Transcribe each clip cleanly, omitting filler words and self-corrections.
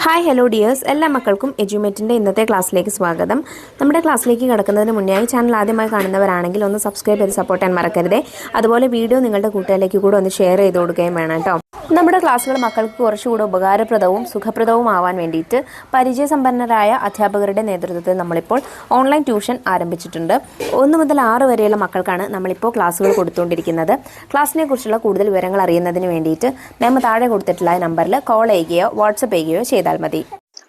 Hi hello dears, എല്ലാ മക്കൾക്കും എജ്യൂമേറ്റിൻ്റെ ഇന്നത്തെ ക്ലാസ്സിലേക്ക് സ്വാഗതം. നമ്മുടെ ക്ലാസ്സിലേക്ക് കടക്കുന്നതിന് മുന്നേയായി ചാനൽ ആദ്യമായി കാണുന്നവരാണെങ്കിൽ ഒന്ന് സബ്സ്ക്രൈബ് ചെയ്ത് സപ്പോർട്ട് ചെയ്യാൻ മറക്കരുതേ. അതുപോലെ വീഡിയോ നിങ്ങളുടെ കൂട്ടുകാരിലേക്ക് കൂടെ ഒന്ന് ഷെയർ ചെയ്ത് കൊടുക്കുകയും വേണം കേട്ടോ. നമ്മുടെ ക്ലാസ്സുകൾ മക്കൾക്ക് കുറച്ചുകൂടെ ഉപകാരപ്രദവും സുഖപ്രദവും ആവാൻ വേണ്ടിയിട്ട് പരിചയസമ്പന്നരായ അധ്യാപകരുടെ നേതൃത്വത്തിൽ നമ്മളിപ്പോൾ ഓൺലൈൻ ട്യൂഷൻ ആരംഭിച്ചിട്ടുണ്ട്. 1 മുതൽ 6 വരെയുള്ള മക്കൾക്കാണ് നമ്മളിപ്പോൾ ക്ലാസ്സുകൾ കൊടുത്തുകൊണ്ടിരിക്കുന്നത്. ക്ലാസ്സിനെ കുറിച്ചുള്ള കൂടുതൽ വിവരങ്ങൾ അറിയുന്നതിന് വേണ്ടിയിട്ട് നമ്മൾ താഴെ കൊടുത്തിട്ടുള്ള നമ്പറിൽ കോൾ ചെയ്യുകയോ വാട്സപ്പ് ചെയ്യുകയോ ചെയ്താൽ മതി.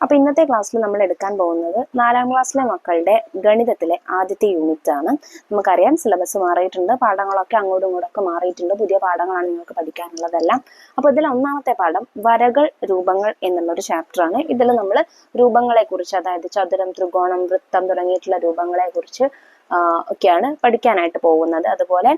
അപ്പോൾ ഇന്നത്തെ ക്ലാസ്സിൽ നമ്മൾ എടുക്കാൻ പോകുന്നത് 4ാം ക്ലാസ്സിലെ മക്കളുടെ ഗണിതത്തിലെ ആദ്യത്തെ യൂണിറ്റ് ആണ്. നമുക്കറിയാം സിലബസ് മാറിയിട്ടുണ്ട്, പാഠങ്ങളൊക്കെ അങ്ങോട്ടും ഇങ്ങോട്ടൊക്കെ മാറിയിട്ടുണ്ട്, പുതിയ പാഠങ്ങളാണ് നിങ്ങൾക്ക് പഠിക്കാനുള്ളതെല്ലാം. അപ്പോൾ ഇതിൽ ഒന്നാമത്തെ പാഠം വരകൾ രൂപങ്ങൾ എന്നുള്ളൊരു ചാപ്റ്ററാണ്. ഇതിൽ നമ്മൾ രൂപങ്ങളെ കുറിച്ച്, അതായത് ചതുരം, ത്രികോണം, വൃത്തം തുടങ്ങിയിട്ടുള്ള രൂപങ്ങളെ കുറിച്ച് ഒക്കെയാണ് പഠിക്കാനായിട്ട് പോകുന്നത്. അതുപോലെ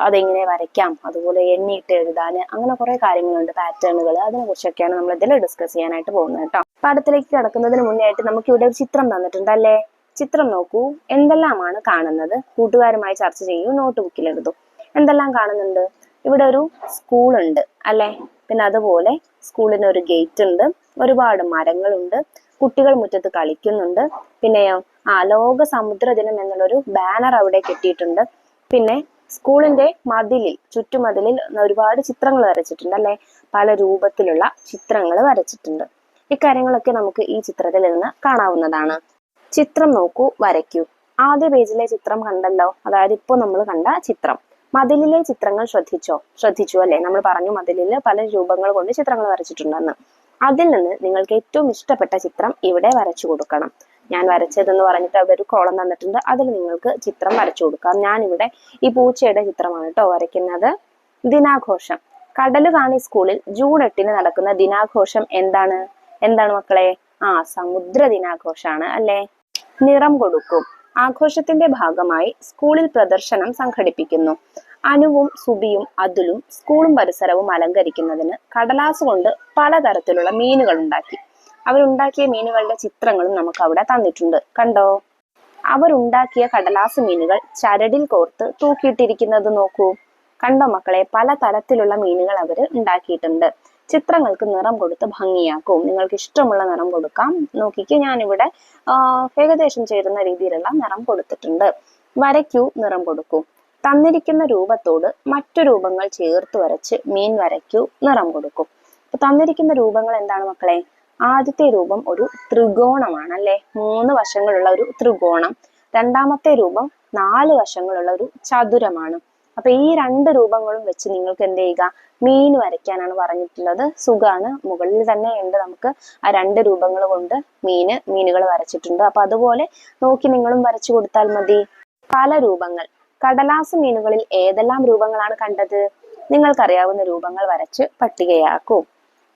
അതെങ്ങനെ വരയ്ക്കാം, അതുപോലെ എണ്ണിയിട്ട് എഴുതാൻ, അങ്ങനെ കുറെ കാര്യങ്ങളുണ്ട്, പാറ്റേണുകൾ, അതിനെ കുറിച്ചൊക്കെയാണ് നമ്മൾ ഇതിൽ ഡിസ്കസ് ചെയ്യാനായിട്ട് പോകുന്നത് കേട്ടോ. പാഠത്തിലേക്ക് കിടക്കുന്നതിന് മുന്നേ ആയിട്ട് നമുക്ക് ഇവിടെ ഒരു ചിത്രം തന്നിട്ടുണ്ട് അല്ലേ. ചിത്രം നോക്കൂ, എന്തെല്ലാമാണ് കാണുന്നത്, കൂട്ടുകാരുമായി ചർച്ച ചെയ്യൂ, നോട്ട് ബുക്കിൽ എഴുതൂ. എന്തെല്ലാം കാണുന്നുണ്ട്? ഇവിടെ ഒരു സ്കൂൾ ഉണ്ട് അല്ലെ, പിന്നെ അതുപോലെ സ്കൂളിന് ഒരു ഗേറ്റ് ഉണ്ട്, ഒരുപാട് മരങ്ങളുണ്ട്, കുട്ടികൾ മുറ്റത്ത് കളിക്കുന്നുണ്ട്, പിന്നെയോ ലോക സമുദ്ര ദിനം എന്നുള്ളൊരു ബാനർ അവിടെ കെട്ടിയിട്ടുണ്ട്. പിന്നെ സ്കൂളിന്റെ മതിലിൽ, ചുറ്റുമതിലിൽ ഒരുപാട് ചിത്രങ്ങൾ വരച്ചിട്ടുണ്ട് അല്ലെ, പല രൂപത്തിലുള്ള ചിത്രങ്ങൾ വരച്ചിട്ടുണ്ട്. ഇക്കാര്യങ്ങളൊക്കെ നമുക്ക് ഈ ചിത്രത്തിൽ നിന്ന് കാണാവുന്നതാണ്. ചിത്രം നോക്കൂ, വരയ്ക്കൂ. ആദ്യ പേജിലെ ചിത്രം കണ്ടല്ലോ, അതായത് ഇപ്പോൾ നമ്മൾ കണ്ട ചിത്രം. മതിലിലെ ചിത്രങ്ങൾ ശ്രദ്ധിച്ചു അല്ലെ. നമ്മൾ പറഞ്ഞു മതിലിൽ പല രൂപങ്ങൾ കൊണ്ട് ചിത്രങ്ങൾ വരച്ചിട്ടുണ്ടെന്ന്. അതിൽ നിന്ന് നിങ്ങൾക്ക് ഏറ്റവും ഇഷ്ടപ്പെട്ട ചിത്രം ഇവിടെ വരച്ചു കൊടുക്കണം. ഞാൻ വരച്ചതെന്ന് പറഞ്ഞിട്ട് അവിടെ ഒരു കോളം തന്നിട്ടുണ്ട്, അതിൽ നിങ്ങൾക്ക് ചിത്രം വരച്ചു കൊടുക്കാം. ഞാനിവിടെ ഈ പൂച്ചയുടെ ചിത്രമാണ് കേട്ടോ വരയ്ക്കുന്നത്. ദിനാഘോഷം. കടലുകാണി സ്കൂളിൽ ജൂൺ 8 നടക്കുന്ന ദിനാഘോഷം എന്താണ് മക്കളെ? സമുദ്ര ദിനാഘോഷാണ് അല്ലെ. നിറം കൊടുക്കും. ആഘോഷത്തിന്റെ ഭാഗമായി സ്കൂളിൽ പ്രദർശനം സംഘടിപ്പിക്കുന്നു. അനുവും സുബിയും അതുലും സ്കൂളും പരിസരവും അലങ്കരിക്കുന്നതിന് കടലാസ് കൊണ്ട് പലതരത്തിലുള്ള മീനുകൾ ഉണ്ടാക്കി. അവരുണ്ടാക്കിയ മീനുകളുടെ ചിത്രങ്ങളും നമുക്ക് അവിടെ തന്നിട്ടുണ്ട്. കണ്ടോ? അവരുണ്ടാക്കിയ കടലാസ് മീനുകൾ ചരടിൽ കോർത്ത് തൂക്കിയിട്ടിരിക്കുന്നത് നോക്കൂ. കണ്ടോ മക്കളെ? പല തരത്തിലുള്ള മീനുകൾ അവര് ഉണ്ടാക്കിയിട്ടുണ്ട്. ചിത്രങ്ങൾക്ക് നിറം കൊടുത്ത് ഭംഗിയാക്കും. നിങ്ങൾക്ക് ഇഷ്ടമുള്ള നിറം കൊടുക്കാം. നോക്കിക്കേ, ഞാനിവിടെ ഏകദേശം ചേരുന്ന രീതിയിലുള്ള നിറം കൊടുത്തിട്ടുണ്ട്. വരയ്ക്കൂ, നിറം കൊടുക്കൂ. തന്നിരിക്കുന്ന രൂപത്തോട് മറ്റു രൂപങ്ങൾ ചേർത്ത് വരച്ച് മീൻ വരയ്ക്കൂ, നിറം കൊടുക്കും. അപ്പൊ തന്നിരിക്കുന്ന രൂപങ്ങൾ എന്താണ് മക്കളെ? ആദ്യത്തെ രൂപം ഒരു ത്രികോണമാണ് അല്ലെ, 3 വശങ്ങളുള്ള ഒരു ത്രികോണം. രണ്ടാമത്തെ രൂപം 4 വശങ്ങളുള്ള ഒരു ചതുരമാണ്. അപ്പൊ ഈ 2 രൂപങ്ങളും വെച്ച് നിങ്ങൾക്ക് എന്ത് ചെയ്യുക? മീൻ വരയ്ക്കാനാണ് പറഞ്ഞിട്ടുള്ളത്. സുഖാണ്, മുകളിൽ തന്നെ ഉണ്ട്, നമുക്ക് ആ 2 രൂപങ്ങൾ കൊണ്ട് മീനുകൾ വരച്ചിട്ടുണ്ട്. അപ്പൊ അതുപോലെ നോക്കി നിങ്ങളും വരച്ചു കൊടുത്താൽ മതി. പല രൂപങ്ങൾ. കടലാസ് മീനുകളിൽ ഏതെല്ലാം രൂപങ്ങളാണ് കണ്ടത്? നിങ്ങൾക്കറിയാവുന്ന രൂപങ്ങൾ വരച്ച് പട്ടികയാക്കൂ.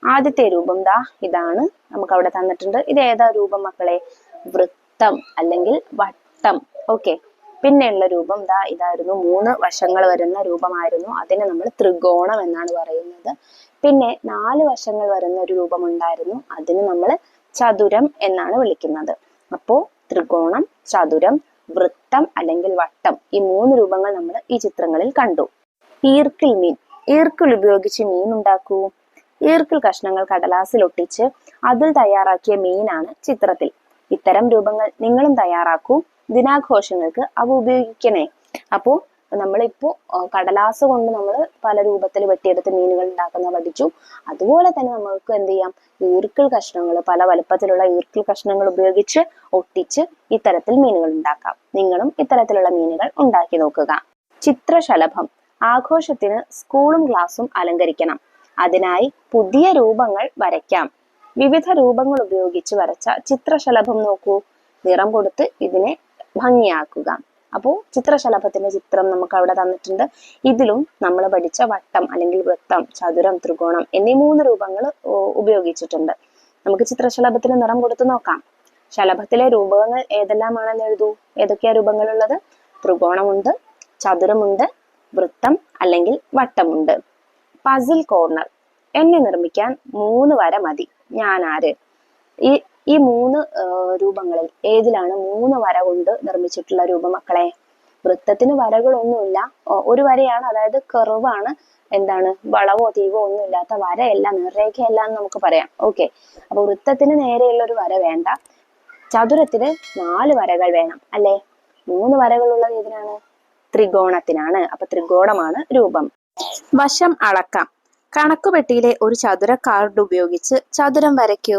ആദ്യത്തെ രൂപം ഇതാണ്, നമുക്ക് അവിടെ തന്നിട്ടുണ്ട്. ഇത് ഏതാ രൂപം മക്കളെ? വൃത്തം അല്ലെങ്കിൽ വട്ടം. ഓക്കെ. പിന്നെയുള്ള രൂപം ഇതായിരുന്നു, 3 വശങ്ങൾ വരുന്ന രൂപമായിരുന്നു. അതിനെ നമ്മൾ ത്രികോണം എന്നാണ് പറയുന്നത്. പിന്നെ 4 വശങ്ങൾ വരുന്ന ഒരു രൂപം ഉണ്ടായിരുന്നു, അതിന് നമ്മൾ ചതുരം എന്നാണ് വിളിക്കുന്നത്. അപ്പോ ത്രികോണം, ചതുരം, വൃത്തം അല്ലെങ്കിൽ വട്ടം, ഈ 3 രൂപങ്ങൾ നമ്മൾ ഈ ചിത്രങ്ങളിൽ കണ്ടു. ഈർക്കിൽ മീൻ. ഈർക്കിൽ ഉപയോഗിച്ച് മീൻ ഉണ്ടാക്കൂ. ഈർക്കിൽ കഷ്ണങ്ങൾ കടലാസിൽ ഒട്ടിച്ച് അതിൽ തയ്യാറാക്കിയ മീനാണ് ചിത്രത്തിൽ. ഇത്തരം രൂപങ്ങൾ നിങ്ങളും തയ്യാറാക്കൂ. ദിനാഘോഷങ്ങൾക്ക് അവ ഉപയോഗിക്കണേ. അപ്പോ നമ്മളിപ്പോ കടലാസ് കൊണ്ട് നമ്മൾ പല രൂപത്തിൽ വെട്ടിയെടുത്ത് മീനുകൾ ഉണ്ടാക്കുന്ന പഠിച്ചു. അതുപോലെ തന്നെ നമുക്ക് എന്ത് ചെയ്യാം? ഈർക്കിൽ കഷ്ണങ്ങൾ, പല വലുപ്പത്തിലുള്ള ഈർക്കിൽ കഷ്ണങ്ങൾ ഉപയോഗിച്ച് ഒട്ടിച്ച് ഇത്തരത്തിൽ മീനുകൾ ഉണ്ടാക്കാം. നിങ്ങളും ഇത്തരത്തിലുള്ള മീനുകൾ ഉണ്ടാക്കി നോക്കുക. ചിത്രശലഭം. ആഘോഷത്തിന് സ്കൂളും ക്ലാസ്സും അലങ്കരിക്കണം. അതിനായി പുതിയ രൂപങ്ങൾ വരയ്ക്കാം. വിവിധ രൂപങ്ങൾ ഉപയോഗിച്ച് വരച്ച ചിത്രശലഭം നോക്കൂ. നിറം കൊടുത്ത് ഇതിനെ ഭംഗിയാക്കുക. അപ്പോൾ ചിത്രശലഭത്തിന്റെ ചിത്രം നമുക്ക് അവിടെ തന്നിട്ടുണ്ട്. ഇതിലും നമ്മൾ പഠിച്ച വട്ടം അല്ലെങ്കിൽ വൃത്തം, ചതുരം, ത്രികോണം എന്നീ 3 രൂപങ്ങൾ ഉപയോഗിച്ചിട്ടുണ്ട്. നമുക്ക് ചിത്രശലഭത്തിന് നിറം കൊടുത്ത് നോക്കാം. ശലഭത്തിലെ രൂപങ്ങൾ ഏതെല്ലാമാണെന്ന് എഴുതൂ. ഏതൊക്കെയാ രൂപങ്ങളുള്ളത്? ത്രികോണമുണ്ട്, ചതുരമുണ്ട്, വൃത്തം അല്ലെങ്കിൽ വട്ടമുണ്ട്. Puzzle corner. എന്നെ നിർമ്മിക്കാൻ 3 വര മതി. ഞാൻ ആര്? ഈ 3 രൂപങ്ങളിൽ ഏതിലാണ് 3 വര കൊണ്ട് നിർമ്മിച്ചിട്ടുള്ള രൂപം മക്കളെ? വൃത്തത്തിന് വരകളൊന്നുമില്ല, ഒരു വരയാണ്, അതായത് കർവാണ്. എന്താണ്, വളവോ തീവോ ഒന്നും ഇല്ലാത്ത വരയല്ല, നേർരേഖയല്ല എന്ന് നമുക്ക് പറയാം. ഓക്കെ, അപ്പൊ വൃത്തത്തിന് നേരെയുള്ള ഒരു വര വേണ്ട. ചതുരത്തിന് 4 വരകൾ വേണം അല്ലെ. 3 വരകളുള്ളത് ഏതിനാണ്? ത്രികോണത്തിനാണ്. അപ്പൊ ത്രികോണമാണ് രൂപം. വശം അളക്കാം. കണക്കുപെട്ടിയിലെ ഒരു ചതുര കാർഡ് ഉപയോഗിച്ച് ചതുരം വരയ്ക്കൂ.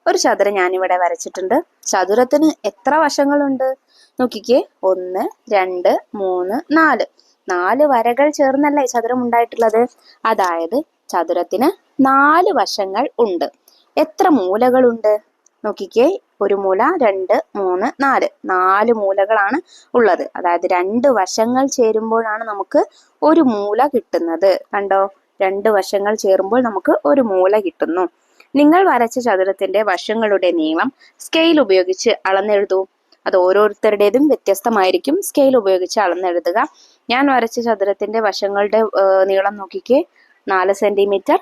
ഒരു ചതുരം ഞാനിവിടെ വരച്ചിട്ടുണ്ട്. ചതുരത്തിന് എത്ര വശങ്ങളുണ്ട് നോക്കിക്കേ. 1, 2, 3, 4. 4 വരകൾ ചേർന്നല്ലേ ചതുരം ഉണ്ടായിട്ടുള്ളത്. അതായത് ചതുരത്തിന് 4 വശങ്ങൾ ഉണ്ട്. എത്ര മൂലകളുണ്ട് നോക്കിക്കേ. ഒരു മൂല, 2, 3, 4. 4 മൂലകളാണ് ഉള്ളത്. അതായത് 2 വശങ്ങൾ ചേരുമ്പോഴാണ് നമുക്ക് ഒരു മൂല കിട്ടുന്നത്. കണ്ടോ, 2 വശങ്ങൾ ചേരുമ്പോൾ നമുക്ക് ഒരു മൂല കിട്ടുന്നു. നിങ്ങൾ വരച്ച ചതുരത്തിന്റെ വശങ്ങളുടെ നീളം സ്കെയിൽ ഉപയോഗിച്ച് അളന്നെഴുതൂ. അത് ഓരോരുത്തരുടേതും വ്യത്യസ്തമായിരിക്കും. സ്കെയിൽ ഉപയോഗിച്ച് അളന്നെഴുതുക. ഞാൻ വരച്ച ചതുരത്തിന്റെ വശങ്ങളുടെ നീളം നോക്കിക്കേ. 4 സെന്റിമീറ്റർ,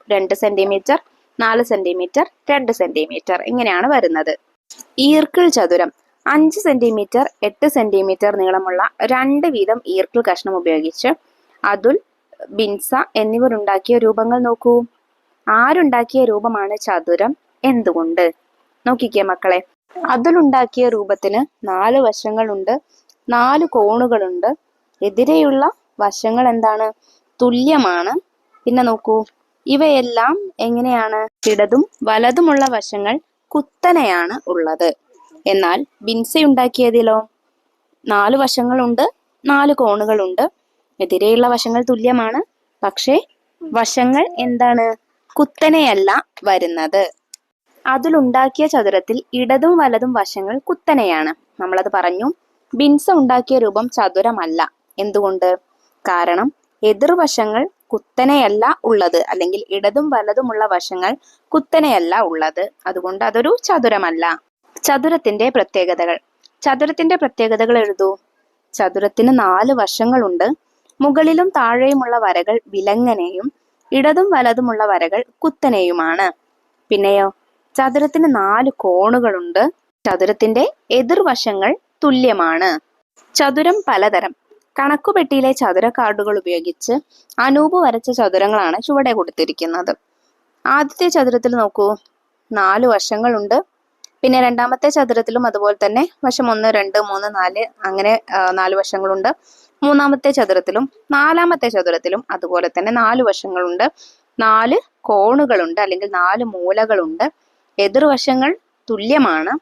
2 സെന്റിമീറ്റർ, 4 സെന്റിമീറ്റർ, 2 സെന്റിമീറ്റർ, ഇങ്ങനെയാണ് വരുന്നത്. ഈർക്കിൾ ചതുരം 5 സെന്റിമീറ്റർ, 8 സെന്റിമീറ്റർ നീളമുള്ള 2 വീതം ഈർക്കിൾ കഷ്ണം ഉപയോഗിച്ച് അതുൽ, ബിൻസ എന്നിവരുണ്ടാക്കിയ രൂപങ്ങൾ നോക്കൂ. ആരുണ്ടാക്കിയ രൂപമാണ് ചതുരം? എന്തുകൊണ്ട്? നോക്കിക്കേ മക്കളെ. അതിലുണ്ടാക്കിയ രൂപത്തിന് 4 വശങ്ങളുണ്ട്, 4 കോണുകളുണ്ട്. എതിരെയുള്ള വശങ്ങൾ എന്താണ്? തുല്യമാണ്. പിന്നെ നോക്കൂ, ഇവയെല്ലാം എങ്ങനെയാണ്? ഇടതും വലതുമുള്ള വശങ്ങൾ കുത്തനെയാണ് ഉള്ളത്. എന്നാൽ ബിൻസയുണ്ടാക്കിയതിലോ 4 വശങ്ങളുണ്ട്, 4 കോണുകളുണ്ട്. എതിരെയുള്ള വശങ്ങൾ തുല്യമാണ്, പക്ഷേ വശങ്ങൾ എന്താണ്? കുത്തനെയല്ല വരുന്നത്. അതിലുണ്ടാക്കിയ ചതുരത്തിൽ ഇടതും വലതും വശങ്ങൾ കുത്തനെയാണ്. നമ്മളത് പറഞ്ഞു. ബിൻസ ഉണ്ടാക്കിയ രൂപം ചതുരമല്ല. എന്തുകൊണ്ട്? കാരണം എതിർവശങ്ങൾ കുത്തനെയല്ല ഉള്ളത്, അല്ലെങ്കിൽ ഇടതും വലതുമുള്ള വശങ്ങൾ കുത്തനെയല്ല ഉള്ളത്. അതുകൊണ്ട് അതൊരു ചതുരമല്ല. ചതുരത്തിന്റെ പ്രത്യേകതകൾ. ചതുരത്തിന്റെ പ്രത്യേകതകൾ എഴുതൂ. ചതുരത്തിന് 4 വശങ്ങളുണ്ട്. മുകളിലും താഴെയുമുള്ള വരകൾ വിലങ്ങനെയും ഇടതും വലതുമുള്ള വരകൾ കുത്തനെയുമാണ്. പിന്നെയോ, ചതുരത്തിന് 4 കോണുകളുണ്ട്. ചതുരത്തിന്റെ എതിർവശങ്ങൾ തുല്യമാണ്. ചതുരം പലതരം. കണക്കുപെട്ടിയിലെ ചതുര കാർഡുകൾ ഉപയോഗിച്ച് അനൂപ് വരച്ച ചതുരങ്ങളാണ് ചുവടെ കൊടുത്തിരിക്കുന്നത്. ആദ്യത്തെ ചതുരത്തിൽ നോക്കൂ, 4 വശങ്ങളുണ്ട്. പിന്നെ രണ്ടാമത്തെ ചതുരത്തിലും അതുപോലെ തന്നെ വശം 1, 2, 3, 4 അങ്ങനെ 4 വശങ്ങളുണ്ട്. മൂന്നാമത്തെ ചതുരത്തിലും 4ാമത്തെ ചതുരത്തിലും അതുപോലെ തന്നെ 4 വശങ്ങളുണ്ട്. 4 കോണുകളുണ്ട്, അല്ലെങ്കിൽ 4 മൂലകളുണ്ട്. എതിർവശങ്ങൾ തുല്യമാണ്.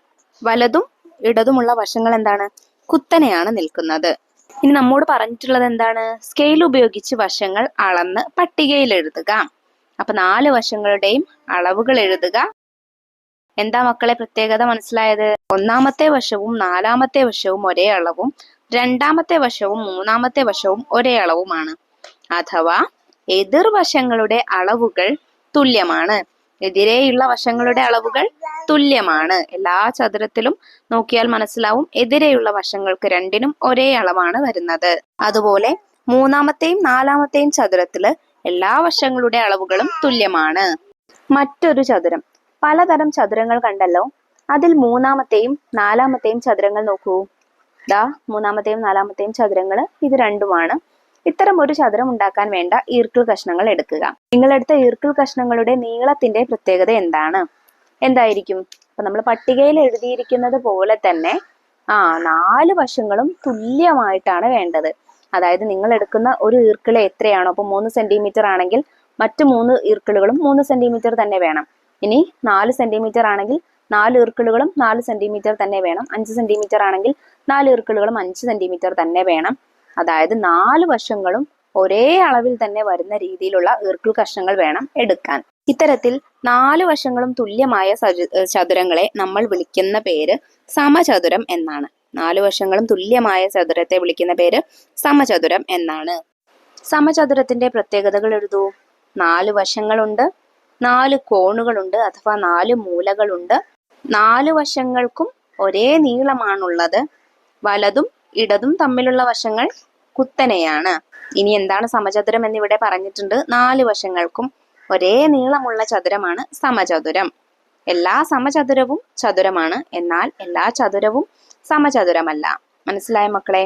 വലതും ഇടതുമുള്ള വശങ്ങൾ എന്താണ്? കുത്തനെയാണ് നിൽക്കുന്നത്. ഇനി നമ്മോട് പറഞ്ഞിട്ടുള്ളത് എന്താണ്? സ്കെയിൽ ഉപയോഗിച്ച് വശങ്ങൾ അളന്ന് പട്ടികയിൽ എഴുതുക. അപ്പൊ 4 വശങ്ങളുടെയും അളവുകൾ എഴുതുക. എന്താ മക്കളെ പ്രത്യേകത മനസ്സിലായത്? 1ാമത്തെ വശവും 4ാമത്തെ വശവും ഒരേ അളവും 2ാമത്തെ വശവും 3ാമത്തെ വശവും ഒരേ അളവുമാണ്. അഥവാ എതിർവശങ്ങളുടെ അളവുകൾ തുല്യമാണ്. എതിരെയുള്ള വശങ്ങളുടെ അളവുകൾ തുല്യമാണ്. എല്ലാ ചതുരത്തിലും നോക്കിയാൽ മനസ്സിലാവും, എതിരെയുള്ള വശങ്ങൾക്ക് രണ്ടിനും ഒരേ അളവാണ് വരുന്നത്. അതുപോലെ 3ാമത്തെയും 4ാമത്തെയും ചതുരത്തില് എല്ലാ വശങ്ങളുടെ അളവുകളും തുല്യമാണ്. മറ്റൊരു ചതുരം. പലതരം ചതുരങ്ങൾ കണ്ടല്ലോ. അതിൽ 3ാമത്തെയും 4ാമത്തെയും ചതുരങ്ങൾ നോക്കൂ. ദാ 3ാമത്തെയും 4ാമത്തെയും ചതുരങ്ങൾ ഇത് രണ്ടുമാണ്. ഇത്തരം ഒരു ചതുരം ഉണ്ടാക്കാൻ വേണ്ട ഈർക്കിൾ കഷ്ണങ്ങൾ എടുക്കുക. നിങ്ങളെടുത്ത ഈർക്കിൾ കഷ്ണങ്ങളുടെ നീളത്തിന്റെ പ്രത്യേകത എന്താണ്? എന്തായിരിക്കും? അപ്പൊ നമ്മൾ പട്ടികയിൽ എഴുതിയിരിക്കുന്നത് പോലെ തന്നെ 4 വശങ്ങളും തുല്യമായിട്ടാണ് വേണ്ടത്. അതായത് നിങ്ങൾ എടുക്കുന്ന ഒരു ഈർക്കിള് എത്രയാണോ, അപ്പൊ 3 സെന്റിമീറ്റർ ആണെങ്കിൽ മറ്റു 3 ഈർക്കിളുകളും 3 സെന്റിമീറ്റർ തന്നെ വേണം. ഇനി 4 സെന്റിമീറ്റർ ആണെങ്കിൽ 4 ഈർക്കിളുകളും 4 സെന്റിമീറ്റർ തന്നെ വേണം. 5 സെന്റിമീറ്റർ ആണെങ്കിൽ 4 ഈർക്കിളുകളും 5 സെന്റിമീറ്റർ തന്നെ വേണം. അതായത് 4 വശങ്ങളും ഒരേ അളവിൽ തന്നെ വരുന്ന രീതിയിലുള്ള ഈർക്കിൾ കഷ്ണങ്ങൾ വേണം എടുക്കാൻ. ഇത്തരത്തിൽ 4 വശങ്ങളും തുല്യമായ ചതുരങ്ങളെ നമ്മൾ വിളിക്കുന്ന പേര് സമചതുരം എന്നാണ്. 4 വശങ്ങളും തുല്യമായ ചതുരത്തെ വിളിക്കുന്ന പേര് സമചതുരം എന്നാണ്. സമചതുരത്തിന്റെ പ്രത്യേകതകൾ എഴുതൂ. 4 വശങ്ങളുണ്ട്, 4 കോണുകളുണ്ട് അഥവാ 4 മൂലകളുണ്ട്. 4 വശങ്ങൾക്കും ഒരേ നീളമാണുള്ളത്. വലതും ഇടതും തമ്മിലുള്ള വശങ്ങൾ കുത്തനെയാണ്. ഇനി എന്താണ് സമചതുരം എന്നിവിടെ പറഞ്ഞിട്ടുണ്ട്. 4 വശങ്ങൾക്കും ഒരേ നീളമുള്ള ചതുരമാണ് സമചതുരം. എല്ലാ സമചതുരവും ചതുരമാണ്, എന്നാൽ എല്ലാ ചതുരവും സമചതുരമല്ല. മനസ്സിലായ മക്കളെ?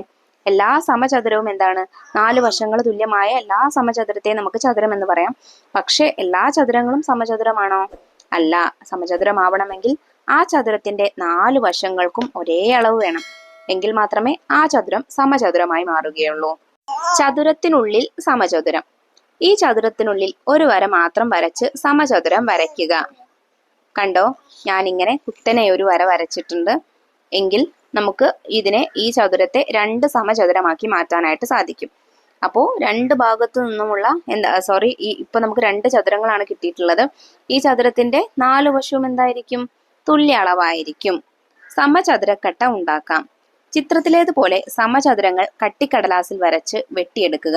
എല്ലാ സമചതുരവും എന്താണ്? 4 വശങ്ങൾ തുല്യമായ എല്ലാ സമചതുരത്തെയും നമുക്ക് ചതുരം എന്ന് പറയാം. പക്ഷെ എല്ലാ ചതുരങ്ങളും സമചതുരമാണോ? അല്ല. സമചതുരമാവണമെങ്കിൽ ആ ചതുരത്തിന്റെ 4 വശങ്ങൾക്കും ഒരേ അളവ് വേണം. എങ്കിൽ മാത്രമേ ആ ചതുരം സമചതുരമായി മാറുകയുള്ളൂ. ചതുരത്തിനുള്ളിൽ സമചതുരം. ഈ ചതുരത്തിനുള്ളിൽ ഒരു വര മാത്രം വരച്ച് സമചതുരം വരയ്ക്കുക. കണ്ടോ, ഞാനിങ്ങനെ കുത്തനെ ഒരു വര വരച്ചിട്ടുണ്ട്. എങ്കിൽ നമുക്ക് ഈ ചതുരത്തെ 2 സമചതുരമാക്കി മാറ്റാനായിട്ട് സാധിക്കും. അപ്പോൾ 2 ഭാഗത്തു നിന്നുമുള്ള ഇപ്പൊ നമുക്ക് 2 ചതുരങ്ങളാണ് കിട്ടിയിട്ടുള്ളത്. ഈ ചതുരത്തിന്റെ 4 വശവും എന്തായിരിക്കും? തുല്യ അളവായിരിക്കും. സമചതുരക്കട്ട ഉണ്ടാക്കാം. ചിത്രത്തിലേതുപോലെ സമചതുരങ്ങൾ കട്ടിക്കടലാസിൽ വരച്ച് വെട്ടിയെടുക്കുക.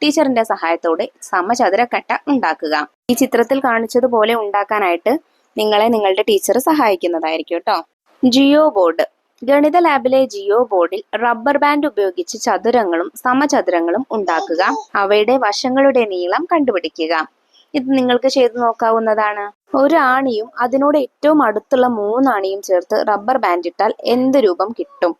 ടീച്ചറിന്റെ സഹായത്തോടെ സമചതുരക്കട്ട ഉണ്ടാക്കുക. ഈ ചിത്രത്തിൽ കാണിച്ചതുപോലെ ഉണ്ടാക്കാനായിട്ട് നിങ്ങളെ നിങ്ങളുടെ ടീച്ചർ സഹായിക്കുന്നതായിരിക്കും കേട്ടോ. ജിയോ ബോർഡ്. ഗണിത ലാബിലെ ജിയോ ബോർഡിൽ റബ്ബർ ബാൻഡ് ഉപയോഗിച്ച് ചതുരങ്ങളും സമചതുരങ്ങളും ഉണ്ടാക്കുക. അവയുടെ വശങ്ങളുടെ നീളം കണ്ടുപിടിക്കുക. ഇത് നിങ്ങൾക്ക് ചെയ്തു നോക്കാവുന്നതാണ്. ഒരു ആണിയും അതിനോട് ഏറ്റവും അടുത്തുള്ള 3 ആണിയും ചേർത്ത് റബ്ബർ ബാൻഡ് ഇട്ടാൽ എന്ത് രൂപം കിട്ടും?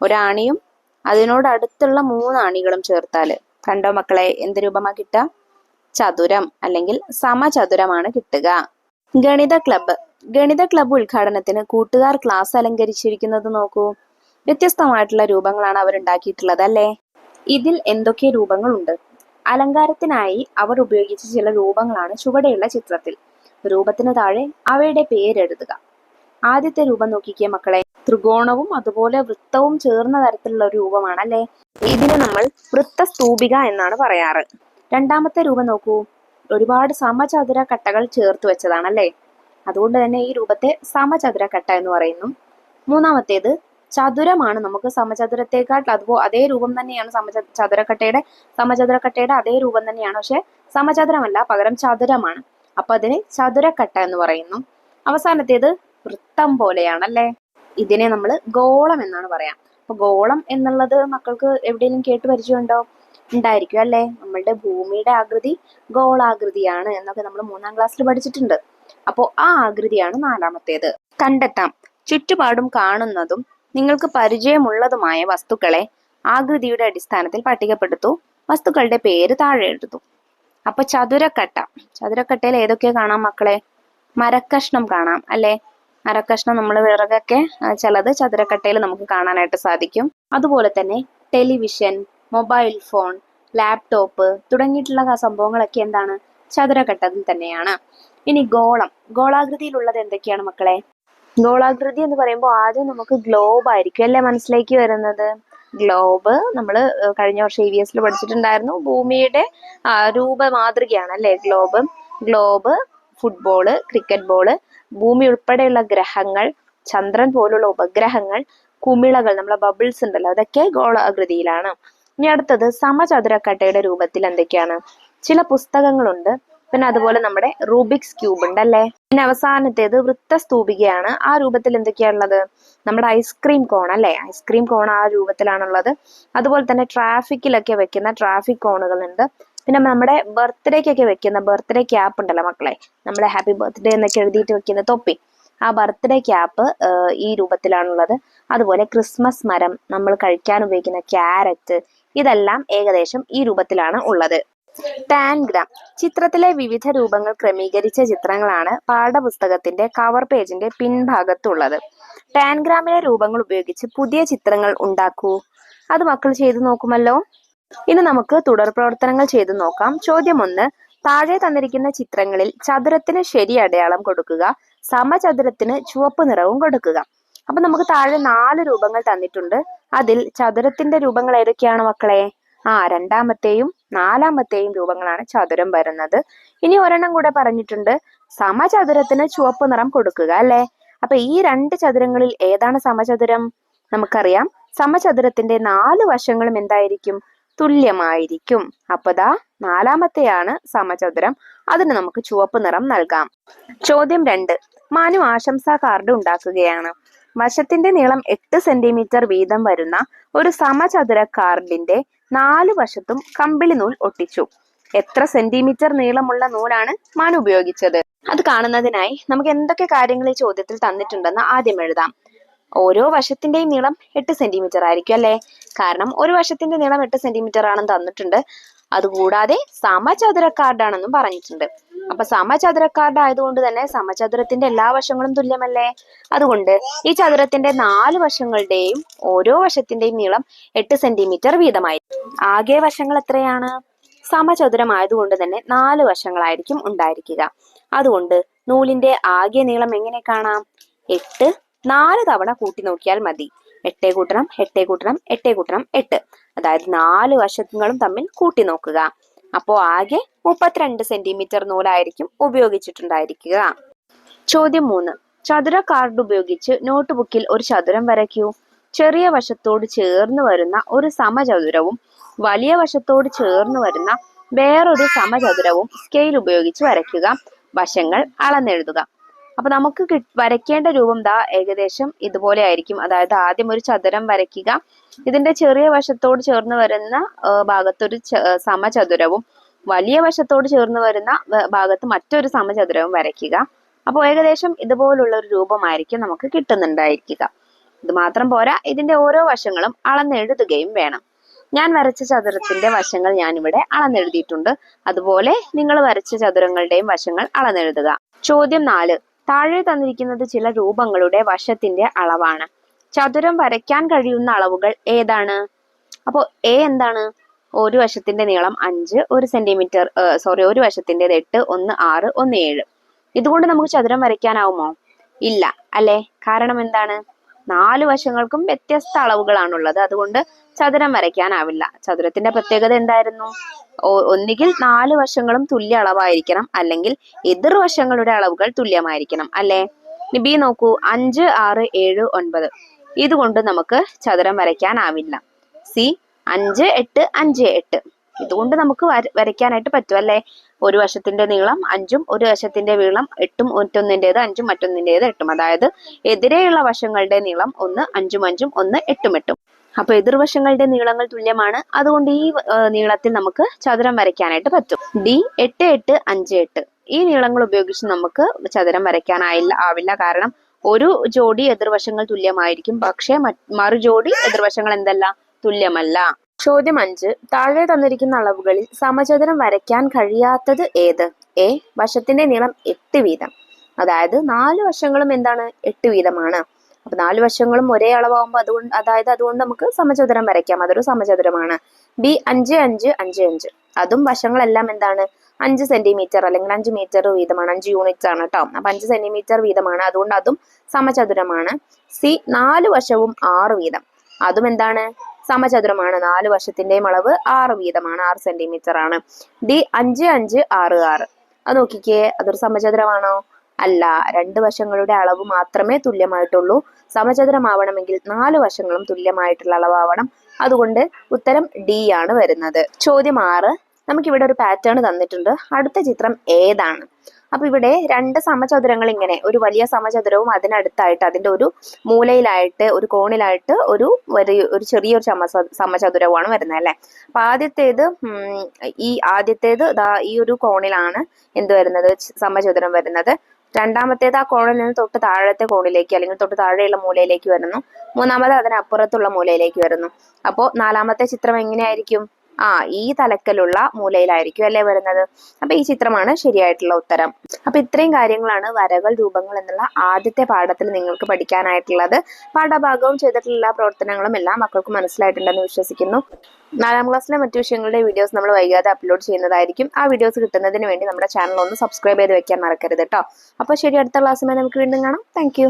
ഒരാണിയും അതിനോട് അടുത്തുള്ള 3 ആണികളും ചേർത്താല് കണ്ടോ മക്കളെ, എന്ത് രൂപമാ കിട്ടുക? ചതുരം അല്ലെങ്കിൽ സമചതുരമാണ് കിട്ടുക. ഗണിത ക്ലബ്ബ്. ഗണിത ക്ലബ്ബ് ഉദ്ഘാടനത്തിന് കൂട്ടുകാർ ക്ലാസ് അലങ്കരിച്ചിരിക്കുന്നത് നോക്കൂ. വ്യത്യസ്തമായിട്ടുള്ള രൂപങ്ങളാണ് അവർ ഉണ്ടാക്കിയിട്ടുള്ളത് അല്ലേ? ഇതിൽ എന്തൊക്കെ രൂപങ്ങളുണ്ട്? അലങ്കാരത്തിനായി അവർ ഉപയോഗിച്ച ചില രൂപങ്ങളാണ് ചുവടെയുള്ള ചിത്രത്തിൽ. രൂപത്തിന് താഴെ അവയുടെ പേരെഴുതുക. ആദ്യത്തെ രൂപം നോക്കിക്കേ മക്കളെ. ത്രികോണവും അതുപോലെ വൃത്തവും ചേർന്ന തരത്തിലുള്ള ഒരു രൂപമാണ് അല്ലേ? ഇതിനെ നമ്മൾ വൃത്തസ്തൂപിക എന്നാണ് പറയാറ്. രണ്ടാമത്തെ രൂപം നോക്കൂ. ഒരുപാട് സമചതുര കട്ടകൾ ചേർത്ത് വെച്ചതാണ് അല്ലേ? അതുകൊണ്ട് തന്നെ ഈ രൂപത്തെ സമചതുരക്കട്ട എന്ന് പറയുന്നു. മൂന്നാമത്തേത് ചതുരമാണ്. നമുക്ക് സമചതുരത്തെക്കാൾ അതേ രൂപം തന്നെയാണ് സമചതുരക്കട്ടയുടെ അതേ രൂപം തന്നെയാണ്. പക്ഷെ സമചതുരമല്ല, പകരം ചതുരമാണ്. അപ്പൊ അതിന് ചതുരക്കട്ട എന്ന് പറയുന്നു. അവസാനത്തേത് വൃത്തം പോലെയാണല്ലേ? ഇതിനെ നമ്മൾ ഗോളം എന്നാണ് പറയാം. അപ്പൊ ഗോളം എന്നുള്ളത് മക്കൾക്ക് എവിടെയെങ്കിലും കേട്ട് പരിചയമുണ്ടോ? ഉണ്ടായിരിക്കും അല്ലേ? നമ്മളുടെ ഭൂമിയുടെ ആകൃതി ഗോളാകൃതിയാണ് എന്നൊക്കെ നമ്മൾ 3ാം ക്ലാസ്സിൽ പഠിച്ചിട്ടുണ്ട്. അപ്പോ ആ ആകൃതിയാണ് 4ാമത്തേത്. കണ്ടെത്താം. ചുറ്റുപാടും കാണുന്നതും നിങ്ങൾക്ക് പരിചയമുള്ളതുമായ വസ്തുക്കളെ ആകൃതിയുടെ അടിസ്ഥാനത്തിൽ പട്ടികപ്പെടുത്തൂ. വസ്തുക്കളുടെ പേര് താഴെ എഴുതൂ. അപ്പൊ ചതുരക്കട്ടയിൽ ഏതൊക്കെ കാണാം മക്കളെ? മരക്കഷ്ണം കാണാം അല്ലെ? മരക്കഷ്ണം നമ്മൾ വിറകൊക്കെ ചിലത് ചതുരക്കട്ടയിൽ നമുക്ക് കാണാനായിട്ട് സാധിക്കും. അതുപോലെ തന്നെ ടെലിവിഷൻ, മൊബൈൽ ഫോൺ, ലാപ്ടോപ്പ് തുടങ്ങിയിട്ടുള്ള സംഭവങ്ങളൊക്കെ എന്താണ്? ചതുരക്കട്ടത്തിൽ തന്നെയാണ്. ഇനി ഗോളാകൃതിയിലുള്ളത് എന്തൊക്കെയാണ് മക്കളെ? ഗോളാകൃതി എന്ന് പറയുമ്പോൾ ആദ്യം നമുക്ക് ഗ്ലോബ് ആയിരിക്കും അല്ലെ മനസ്സിലേക്ക് വരുന്നത്. ഗ്ലോബ് നമ്മൾ കഴിഞ്ഞ വർഷം EVS പഠിച്ചിട്ടുണ്ടായിരുന്നു. ഭൂമിയുടെ രൂപമാതൃകയാണ് അല്ലെ ഗ്ലോബ്. ഫുട്ബോള്, ക്രിക്കറ്റ് ബോള്, ഭൂമി ഉൾപ്പെടെയുള്ള ഗ്രഹങ്ങൾ, ചന്ദ്രൻ പോലുള്ള ഉപഗ്രഹങ്ങൾ, കുമിളകൾ, നമ്മളെ ബബിൾസ് ഉണ്ടല്ലോ, അതൊക്കെ ഗോളാകൃതിയിലാണ്. ഇനി അടുത്തത് സമചതുരക്കട്ടയുടെ രൂപത്തിൽ എന്തൊക്കെയാണ്? ചില പുസ്തകങ്ങളുണ്ട്. പിന്നെ അതുപോലെ നമ്മുടെ റൂബിക്സ് ക്യൂബ് ഉണ്ട് അല്ലേ? പിന്നെ അവസാനത്തേത് വൃത്തസ്തൂപികയാണ്. ആ രൂപത്തിൽ എന്തൊക്കെയാണുള്ളത്? നമ്മുടെ ഐസ്ക്രീം കോൺ അല്ലെ? ഐസ്ക്രീം കോൺ ആ രൂപത്തിലാണുള്ളത്. അതുപോലെ തന്നെ ട്രാഫിക്കിലൊക്കെ വെക്കുന്ന ട്രാഫിക് കോണുകൾ ഉണ്ട്. പിന്നെ നമ്മുടെ ബർത്ത്ഡേക്കൊക്കെ വെക്കുന്ന ബർത്ത്ഡേ ക്യാപ്പ് ഉണ്ടല്ലോ മക്കളെ, നമ്മുടെ ഹാപ്പി ബർത്ത്ഡേ എന്നൊക്കെ എഴുതിയിട്ട് വെക്കുന്ന തൊപ്പി, ആ ബർത്ത്ഡേ ക്യാപ്പ് ഈ രൂപത്തിലാണുള്ളത്. അതുപോലെ ക്രിസ്മസ് മരം, നമ്മൾ കഴിക്കാൻ ഉപയോഗിക്കുന്ന ക്യാരറ്റ്, ഇതെല്ലാം ഏകദേശം ഈ രൂപത്തിലാണ് ഉള്ളത്. ടാൻഗ്രാം. ചിത്രത്തിലെ വിവിധ രൂപങ്ങൾ ക്രമീകരിച്ച ചിത്രങ്ങളാണ് പാഠപുസ്തകത്തിന്റെ കവർ പേജിന്റെ പിൻഭാഗത്തുള്ളത്. ടാൻഗ്രാമിലെ രൂപങ്ങൾ ഉപയോഗിച്ച് പുതിയ ചിത്രങ്ങൾ ഉണ്ടാക്കൂ. അത് മക്കൾ ചെയ്തു നോക്കുമല്ലോ. ഇനി നമുക്ക് തുടർ പ്രവർത്തനങ്ങൾ ചെയ്തു നോക്കാം. ചോദ്യം 1. താഴെ തന്നിരിക്കുന്ന ചിത്രങ്ങളിൽ ചതുരത്തിന് ശരി അടയാളം കൊടുക്കുക. സമചതുരത്തിന് ചുവപ്പ് നിറവും കൊടുക്കുക. അപ്പൊ നമുക്ക് താഴെ 4 രൂപങ്ങൾ തന്നിട്ടുണ്ട്. അതിൽ ചതുരത്തിന്റെ രൂപങ്ങൾ ഏതൊക്കെയാണ് മക്കളെ? രണ്ടാമത്തെയും 4ാമത്തെയും രൂപങ്ങളാണ് ചതുരം വരുന്നത്. ഇനി ഒരെണ്ണം കൂടെ പറഞ്ഞിട്ടുണ്ട്, സമചതുരത്തിന് ചുവപ്പ് നിറം കൊടുക്കുക അല്ലെ? അപ്പൊ ഈ 2 ചതുരങ്ങളിൽ ഏതാണ് സമചതുരം? നമുക്കറിയാം, സമചതുരത്തിന്റെ 4 വശങ്ങളും എന്തായിരിക്കും? തുല്യമായിരിക്കും. അപ്പൊ 4ാമത്തെയാണ് സമചതുരം. അതിന് നമുക്ക് ചുവപ്പ് നിറം നൽകാം. ചോദ്യം 2. മനു ആശംസാ കാർഡ് ഉണ്ടാക്കുകയാണ്. വശത്തിന്റെ നീളം 8 സെന്റിമീറ്റർ വീതം വരുന്ന ഒരു സമചതുര കാർഡിന്റെ 4 വശത്തും കമ്പിളി നൂൽ ഒട്ടിച്ചു. എത്ര സെന്റിമീറ്റർ നീളമുള്ള നൂലാണ് മനു ഉപയോഗിച്ചത്? അത് കാണുന്നതിനായി നമുക്ക് എന്തൊക്കെ കാര്യങ്ങൾ ഈ ചോദ്യത്തിൽ തന്നിട്ടുണ്ടെന്ന് ആദ്യം എഴുതാം. ഓരോ വശത്തിന്റെയും നീളം 8 സെന്റിമീറ്റർ ആയിരിക്കും അല്ലെ? കാരണം ഒരു വശത്തിന്റെ നീളം 8 സെന്റിമീറ്റർ ആണെന്ന് തന്നിട്ടുണ്ട്. അതുകൂടാതെ സമചതുരക്കാർഡാണെന്നും പറഞ്ഞിട്ടുണ്ട്. അപ്പൊ സമചതുരക്കാർഡ് ആയതുകൊണ്ട് തന്നെ സമചതുരത്തിന്റെ എല്ലാ വശങ്ങളും തുല്യമല്ലേ? അതുകൊണ്ട് ഈ ചതുരത്തിന്റെ 4 വശങ്ങളുടെയും ഓരോ വശത്തിന്റെയും നീളം 8 സെന്റിമീറ്റർ വീതമായി. ആകെ വശങ്ങൾ എത്രയാണ്? സമചതുരമായതുകൊണ്ട് തന്നെ 4 വശങ്ങളായിരിക്കും ഉണ്ടായിരിക്കുക. അതുകൊണ്ട് നൂലിന്റെ ആകെ നീളം എങ്ങനെ കാണാം? 8 4 തവണ കൂട്ടി നോക്കിയാൽ മതി. 8 കൂട്ടണം 8 കൂട്ടണം 8 കൂട്ടണം 8, അതായത് 4 വശങ്ങളും തമ്മിൽ കൂട്ടി നോക്കുക. അപ്പോ ആകെ 32 സെന്റിമീറ്റർ നൂലായിരിക്കും ഉപയോഗിച്ചിട്ടുണ്ടായിരിക്കുക. ചോദ്യം 3. ചതുര കാർഡ് ഉപയോഗിച്ച് നോട്ട് ബുക്കിൽ ഒരു ചതുരം വരയ്ക്കൂ. ചെറിയ വശത്തോട് ചേർന്ന് വരുന്ന ഒരു സമചതുരവും വലിയ വശത്തോട് ചേർന്ന് വരുന്ന വേറൊരു സമചതുരവും സ്കെയിൽ ഉപയോഗിച്ച് വരയ്ക്കുക. വശങ്ങൾ അളന്നെഴുതുക. അപ്പൊ നമുക്ക് വരയ്ക്കേണ്ട രൂപം ദാ ഏകദേശം ഇതുപോലെ ആയിരിക്കും. അതായത് ആദ്യം ഒരു ചതുരം വരയ്ക്കുക. ഇതിന്റെ ചെറിയ വശത്തോട് ചേർന്ന് വരുന്ന ഭാഗത്തൊരു സമചതുരവും വലിയ വശത്തോട് ചേർന്ന് വരുന്ന ഭാഗത്ത് മറ്റൊരു സമചതുരവും വരയ്ക്കുക. അപ്പോൾ ഏകദേശം ഇതുപോലുള്ള ഒരു രൂപമായിരിക്കും നമുക്ക് കിട്ടുന്നുണ്ടായിരിക്കുക. ഇത് മാത്രം പോരാ, ഇതിന്റെ ഓരോ വശങ്ങളും അളന്നെഴുതുകയും വേണം. ഞാൻ വരച്ച ചതുരത്തിന്റെ വശങ്ങൾ ഞാനിവിടെ അളന്നെഴുതിയിട്ടുണ്ട്. അതുപോലെ നിങ്ങൾ വരച്ച ചതുരങ്ങളുടെയും വശങ്ങൾ അളന്നെഴുതുക. ചോദ്യം 4. താഴെ തന്നിരിക്കുന്നത് ചില രൂപങ്ങളുടെ വശത്തിന്റെ അളവാണ്. ചതുരം വരയ്ക്കാൻ കഴിയുന്ന അളവുകൾ ഏതാണ്? അപ്പോൾ എ എന്താണ്? ഒരു വശത്തിന്റെ നീളം 5, ഒരു സെന്റിമീറ്റർ ഒരു വശത്തിൻ്റെത് 8, 1 6, 1 7. ഇതുകൊണ്ട് നമുക്ക് ചതുരം വരയ്ക്കാനാവുമോ? ഇല്ല അല്ലെ? കാരണം എന്താണ്? 4 വശങ്ങൾക്കും വ്യത്യസ്ത അളവുകളാണുള്ളത്. അതുകൊണ്ട് ചതുരം വരയ്ക്കാനാവില്ല. ചതുരത്തിന്റെ പ്രത്യേകത എന്തായിരുന്നു? ഒന്നുകിൽ 4 വശങ്ങളും തുല്യ അളവായിരിക്കണം, അല്ലെങ്കിൽ എതിർവശങ്ങളുടെ അളവുകൾ തുല്യമായിരിക്കണം അല്ലെ? ബി നോക്കൂ, 5 6 7 9. ഇതുകൊണ്ട് നമുക്ക് ചതുരം വരയ്ക്കാനാവില്ല. സി 5 8 5 8. ഇതുകൊണ്ട് നമുക്ക് വരയ്ക്കാനായിട്ട് പറ്റും അല്ലെ? ഒരു വശത്തിന്റെ നീളം 5ഉം ഒരു വശത്തിന്റെ നീളം 8ഉം, മറ്റൊന്നിൻ്റെത് 5ഉം മറ്റൊന്നിൻ്റെത് 8ഉം. അതായത് എതിരെയുള്ള വശങ്ങളുടെ നീളം 1 5ഉം 5ഉം 1 8ഉം 8ഉം. അപ്പൊ എതിർവശങ്ങളുടെ നീളങ്ങൾ തുല്യമാണ്. അതുകൊണ്ട് ഈ നീളത്തിൽ നമുക്ക് ചതുരം വരയ്ക്കാനായിട്ട് പറ്റും. ഡി 8 8 5 8. ഈ നീളങ്ങൾ ഉപയോഗിച്ച് നമുക്ക് ചതുരം ആവില്ല. കാരണം ഒരു ജോഡി എതിർവശങ്ങൾ തുല്യമായിരിക്കും, പക്ഷെ മറു ജോഡി എതിർവശങ്ങൾ എന്തല്ല? തുല്യമല്ല. ചോദ്യം 5. താഴെ തന്നിരിക്കുന്ന അളവുകളിൽ സമചതുരം വരയ്ക്കാൻ കഴിയാത്തത് ഏത്? എ വശത്തിന്റെ നീളം 8 വീതം. അതായത് 4 വശങ്ങളും എന്താണ്? 8 വീതമാണ്. അപ്പൊ 4 വശങ്ങളും ഒരേ അളവാകുമ്പോൾ അതുകൊണ്ട് നമുക്ക് സമചതുരം വരയ്ക്കാം. അതൊരു സമചതുരമാണ്. ബി 5 5 5 5. അതും വശങ്ങളെല്ലാം എന്താണ്? 5 സെന്റിമീറ്റർ അല്ലെങ്കിൽ 5 മീറ്റർ വീതമാണ്. 5 യൂണിറ്റ്സ് ആണ് കേട്ടോ. അപ്പൊ 5 സെന്റിമീറ്റർ വീതമാണ്. അതുകൊണ്ട് അതും സമചതുരമാണ്. സി 4 വശവും 6 വീതം. അതും എന്താണ്? സമചതുരമാണ്. 4 വശത്തിന്റെയും അളവ് 6 വീതമാണ്, 6 സെന്റിമീറ്റർ ആണ്. ഡി 5 5 6 6. അത് നോക്കിക്കേ, അതൊരു സമചതുരമാണോ? അല്ല. 2 വശങ്ങളുടെ അളവ് മാത്രമേ തുല്യമായിട്ടുള്ളൂ. സമചതുരമാവണമെങ്കിൽ 4 വശങ്ങളും തുല്യമായിട്ടുള്ള അളവാവണം. അതുകൊണ്ട് ഉത്തരം ഡി ആണ് വരുന്നത്. ചോദ്യം 6. നമുക്കിവിടെ ഒരു പാറ്റേൺ തന്നിട്ടുണ്ട്. അടുത്ത ചിത്രം ഏതാണ്? അപ്പൊ ഇവിടെ 2 സമചതുരങ്ങൾ ഇങ്ങനെ, ഒരു വലിയ സമചതുരവും അതിനടുത്തായിട്ട് അതിന്റെ ഒരു മൂലയിലായിട്ട് ഒരു കോണിലായിട്ട് ഒരു ചെറിയൊരു സമചതുരവുമാണ് വരുന്നത് അല്ലെ? അപ്പൊ ആദ്യത്തേത് ഈ ഒരു കോണിലാണ് എന്ത് വരുന്നത്? സമചതുരം വരുന്നത്. രണ്ടാമത്തേത് ആ കോണിൽ നിന്ന് തൊട്ട് താഴത്തെ കോണിലേക്ക് അല്ലെങ്കിൽ തൊട്ട് താഴെയുള്ള മൂലയിലേക്ക് വരുന്നു. മൂന്നാമത് അതിനപ്പുറത്തുള്ള മൂലയിലേക്ക് വരുന്നു. അപ്പോ 4ാമത്തെ ചിത്രം എങ്ങനെയായിരിക്കും? ഈ തലക്കലുള്ള മൂലയിലായിരിക്കും അല്ലേ വരുന്നത്. അപ്പൊ ഈ ചിത്രമാണ് ശരിയായിട്ടുള്ള ഉത്തരം. അപ്പൊ ഇത്രയും കാര്യങ്ങളാണ് വരകൾ, രൂപങ്ങൾ എന്നുള്ള ആദ്യത്തെ പാഠത്തിൽ നിങ്ങൾക്ക് പഠിക്കാനായിട്ടുള്ളത്. പാഠഭാഗവും ചെയ്തിട്ടുള്ള എല്ലാ പ്രവർത്തനങ്ങളും എല്ലാ മക്കൾക്കും മനസ്സിലായിട്ടുണ്ടെന്ന് വിശ്വസിക്കുന്നു. 4ാം ക്ലാസ്സിലെ മറ്റു വിഷയങ്ങളുടെ വീഡിയോസ് നമ്മൾ വൈകാതെ അപ്ലോഡ് ചെയ്യുന്നതായിരിക്കും. ആ വീഡിയോസ് കിട്ടുന്നതിന് വേണ്ടി നമ്മുടെ ചാനൽ ഒന്ന് സബ്സ്ക്രൈബ് ചെയ്ത് വെക്കാൻ മറക്കരുത് കേട്ടോ. അപ്പൊ ശരി, അടുത്ത ക്ലാസ്സുമായി നമുക്ക് വീണ്ടും കാണാം. താങ്ക്